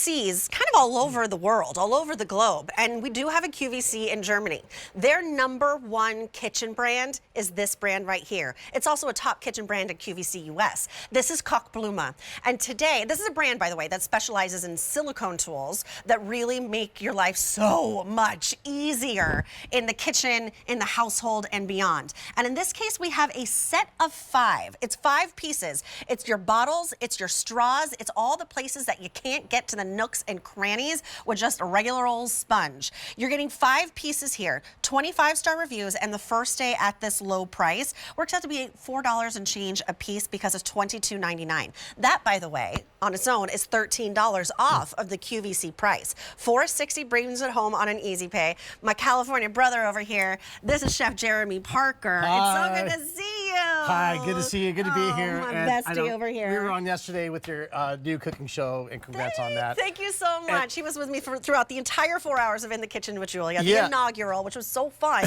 QVCs kind of all over the world, all over the globe, and we do have a QVC in Germany. Their #1 kitchen brand is this brand right here. It's also a top kitchen brand at QVC US. This is Kochblume, and today, this is a brand, by the way, that specializes in silicone tools that really make your life so much easier in the kitchen, in the household, and beyond. And in this case, we have a set of 5. It's 5 pieces. It's your bottles, it's your straws, it's all the places that you can't get to the nooks and crannies with just a regular old sponge. You're getting 5 pieces here, 25-star reviews, and the first day at this low price works out to be $4 and change a piece because it's $22.99. That, by the way, on its own is $13 off of the QVC price. $4.60 brings it home on an easy pay. My California brother over here, this is Chef Jeremy Parker. Hi. It's so good to see you. Hi, good to see you. Good to be here. My And bestie over here. We were on yesterday with your new cooking show, and congrats on that. Thank you so much. He was with me throughout the entire 4 hours of In the Kitchen with Julia, the Yeah. inaugural, which was so fun.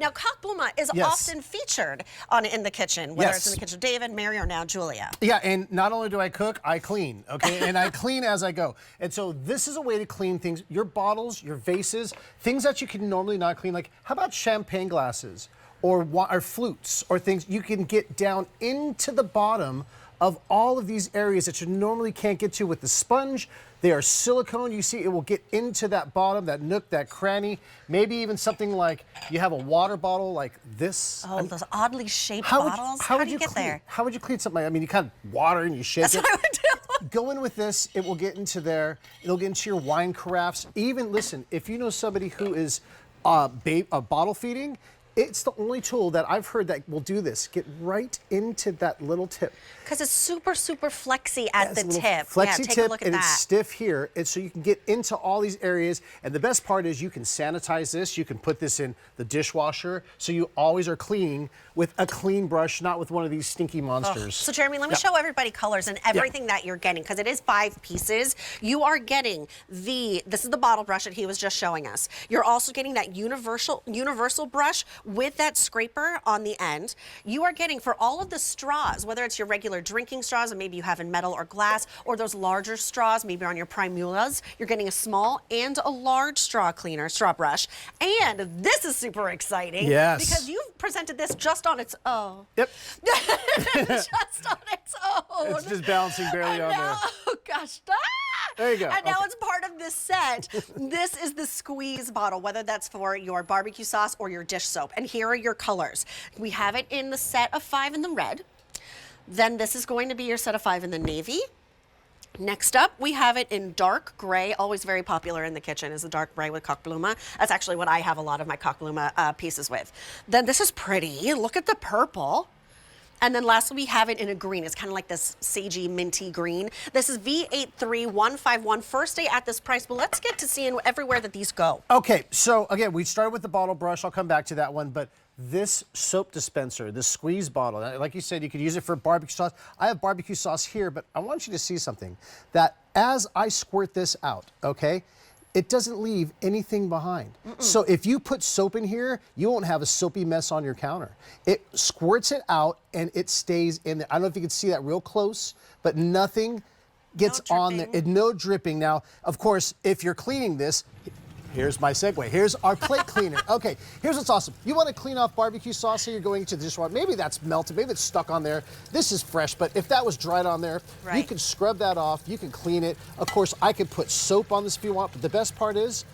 Now, Kochblume is Yes. often featured on In the Kitchen, whether Yes. it's In the Kitchen with David, Mary, or now Julia. Yeah, and not only do I cook, I clean, okay? And I clean as I go. And so this is a way to clean things, your bottles, your vases, things that you can normally not clean. Like, how about champagne glasses or flutes or things? You can get down into the bottom of all of these areas that you normally can't get to with the sponge. They are silicone. You see, it will get into that bottom, that nook, that cranny. Maybe even something like you have a water bottle like this. Oh, those oddly shaped How bottles. How do you get clean, there? How would you clean something? I mean, you kind of water and you shake That's it. what I would do. Go in with this, it will get into there. It'll get into your wine carafes. Even, listen, if you know somebody who is bottle feeding, it's the only tool that I've heard that will do this. Get right into that little tip. Because it's super, super flexy at the tip. Flexi yeah, take tip, a look at and that. it's stiff here, and so you can get into all these areas. And the best part is you can sanitize this. You can put this in the dishwasher, so you always are cleaning with a clean brush, not with one of these stinky monsters. So Jeremy, let me show everybody colors and everything that you're getting, because it is 5 pieces. You are getting this is the bottle brush that he was just showing us. You're also getting that universal brush with that scraper on the end. You are getting, for all of the straws, whether it's your regular drinking straws, or maybe you have in metal or glass, or those larger straws, maybe on your primulas, you're getting a small and a large straw brush. And this is super exciting. Yes. Because you've presented this just on its own. Yep. Just on its own. It's just balancing barely on there. Oh gosh. Ah! There you go. And now Okay. it's part of this set. This is the squeeze bottle, whether that's for your barbecue sauce or your dish soap. And here are your colors. We have it in the set of 5 in the red. Then this is going to be your set of 5 in the navy. Next up, we have it in dark gray, always very popular in the kitchen is the dark gray with Kochblume. That's actually what I have a lot of my Kochblume pieces with. Then this is pretty. Look at the purple. And then lastly, we have it in a green. It's kind of like this sagey, minty green. This is V83151, first day at this price, but let's get to seeing everywhere that these go. Okay, so again, we started with the bottle brush. I'll come back to that one, but this soap dispenser, this squeeze bottle, like you said, you could use it for barbecue sauce. I have barbecue sauce here, but I want you to see something. That as I squirt this out, okay, it doesn't leave anything behind. So if you put soap in here, you won't have a soapy mess on your counter. It squirts it out and it stays in there. I don't know if you can see that real close, but nothing gets on there. No dripping. Now, of course, if you're cleaning this, here's my segue. Here's our plate cleaner. Okay, here's what's awesome. You want to clean off barbecue sauce here, you're going to the dishwasher. Maybe that's melted, maybe it's stuck on there. This is fresh, but if that was dried on there, you can scrub that off, you can clean it. Of course, I could put soap on this if you want, but the best part is,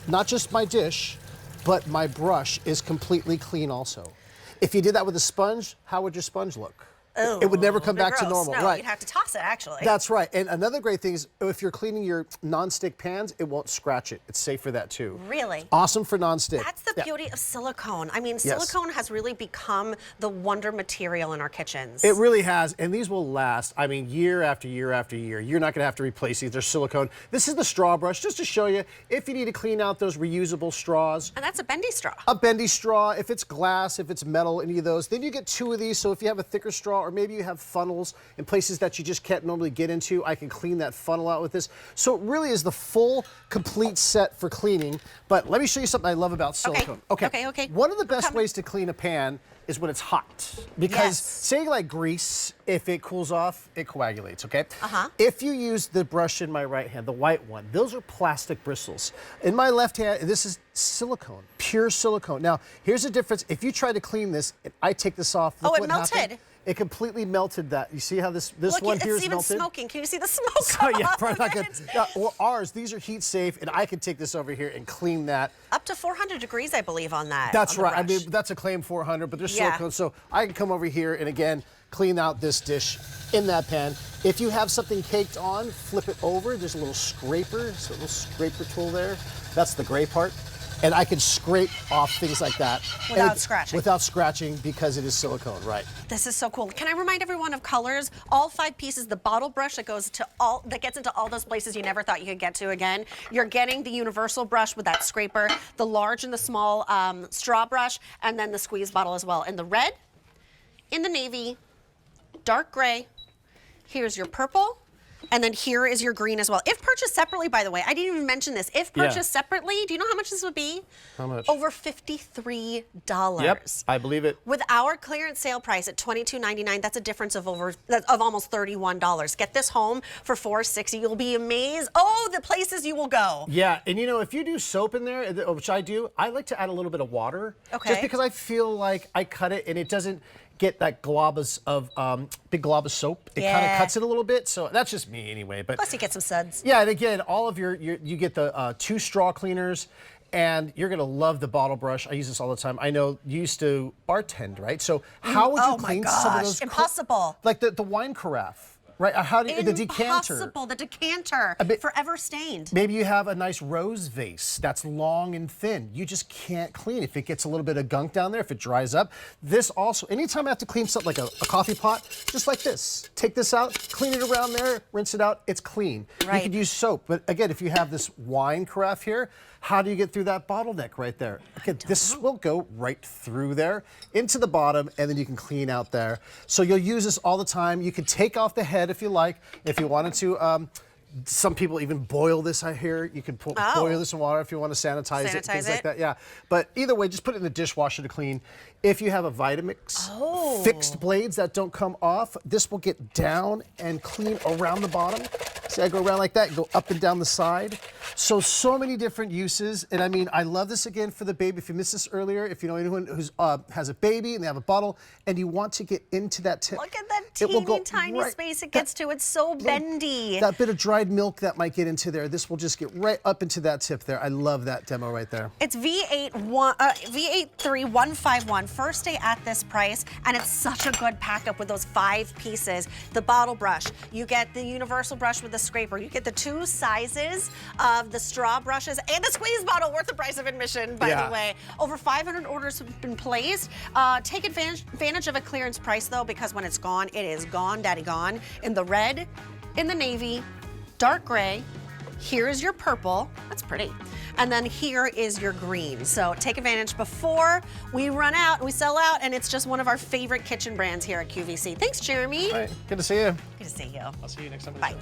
not just my dish, but my brush is completely clean also. If you did that with a sponge, how would your sponge look? Oh, it would never come back gross. to normal. No, Right. You'd have to toss it, actually. That's right. And another great thing is if you're cleaning your non-stick pans, it won't scratch it. It's safe for that too. Really? Awesome for non-stick. That's the beauty of silicone. I mean, silicone has really become the wonder material in our kitchens. It really has, and these will last, I mean, year after year after year. You're not going to have to replace these. They're silicone. This is the straw brush, just to show you if you need to clean out those reusable straws. And that's a bendy straw. A bendy straw, if it's glass, if it's metal, any of those. Then you get 2 of these, so if you have a thicker straw, or maybe you have funnels in places that you just can't normally get into, I can clean that funnel out with this. So it really is the full, complete set for cleaning. But let me show you something I love about silicone. Okay. One of the best ways to clean a pan is when it's hot. Because Yes. say like grease, if it cools off, it coagulates, okay? Uh-huh. If you use the brush in my right hand, the white one, those are plastic bristles. In my left hand, this is silicone, pure silicone. Now, here's the difference. If you try to clean this, and I take this off, look Oh, it what melted. happened. It completely melted that. You see how this Look, one here it's is even melted? smoking. Can you see the smoke So, come yeah, off probably of not it? good. Yeah, well, ours, these are heat safe, and I can take this over here and clean that. Up to 400 degrees, I believe, on that. That's on the right. I brush. mean, that's a claim 400, but there's Yeah. silicone, so I can come over here and again clean out this dish in that pan. If you have something caked on, flip it over. There's a little scraper, so a little scraper tool there. That's the gray part. And I can scrape off things like that. Without scratching. Without scratching because it is silicone, right? This is so cool. Can I remind everyone of colors? All 5 pieces, the bottle brush that gets into all those places you never thought you could get to again. You're getting the universal brush with that scraper, the large and the small straw brush, and then the squeeze bottle as well. In the red, in the navy, dark gray, here's your purple, and then here is your green as well. If purchased separately, by the way, I didn't even mention this. If purchased separately, do you know how much this would be? How much? Over $53. Yep, I believe it. With our clearance sale price at $22.99, that's a difference of almost $31. Get this home for $4.60. You'll be amazed. Oh, the places you will go. Yeah, and you know, if you do soap in there, which I do, I like to add a little bit of water. Okay. Just because I feel like I cut it and it doesn't get that big glob of soap. It kind of Yeah. cuts it a little bit, so that's just me anyway. But Plus you get some suds. yeah, and again, all of you get the 2 straw cleaners, and you're gonna love the bottle brush. I use this all the time. I know you used to bartend, right? So how would you Oh my clean some of gosh, those? impossible. Like the wine carafe, right? How do you, the decanter? Impossible. The decanter. bit- Forever stained. Maybe you have a nice rose vase that's long and thin. You just can't clean. If it gets a little bit of gunk down there, if it dries up. This also, anytime I have to clean something like a coffee pot, just like this. Take this out, clean it around there, rinse it out, it's clean. Right. You could use soap, but again, if you have this wine carafe here, how do you get through that bottleneck right there? Okay, this will go right through there, into the bottom, and then you can clean out there. So you'll use this all the time. You can take off the head if you like, if you wanted to. Some people even boil this, I hear. You can boil this in water if you want to sanitize it, things like that. Yeah, but either way, just put it in the dishwasher to clean. If you have a Vitamix fixed blades that don't come off, this will get down and clean around the bottom. See, I go around like that and go up and down the side. So many different uses. And I mean, I love this again for the baby. If you missed this earlier, if you know anyone who's has a baby and they have a bottle and you want to get into that tip. Look at that it will go teeny tiny right- space it gets to. It's so bendy. That bit of dried milk that might get into there, this will just get right up into that tip there. I love that demo right there. It's V83151. First day at this price, and it's such a good pack up with those 5 pieces. The bottle brush, you get the universal brush with the scraper, you get the 2 sizes of the straw brushes, and the squeeze bottle, worth the price of admission, by the way. Over 500 orders have been placed. Take advantage of a clearance price though, because when it's gone, it is gone, daddy gone. In the red, in the navy, dark gray, here is your purple, that's pretty. And then here is your green. So take advantage before we run out, we sell out, and it's just one of our favorite kitchen brands here at QVC. Thanks, Jeremy. All right, good to see you. Good to see you. I'll see you next time. Bye.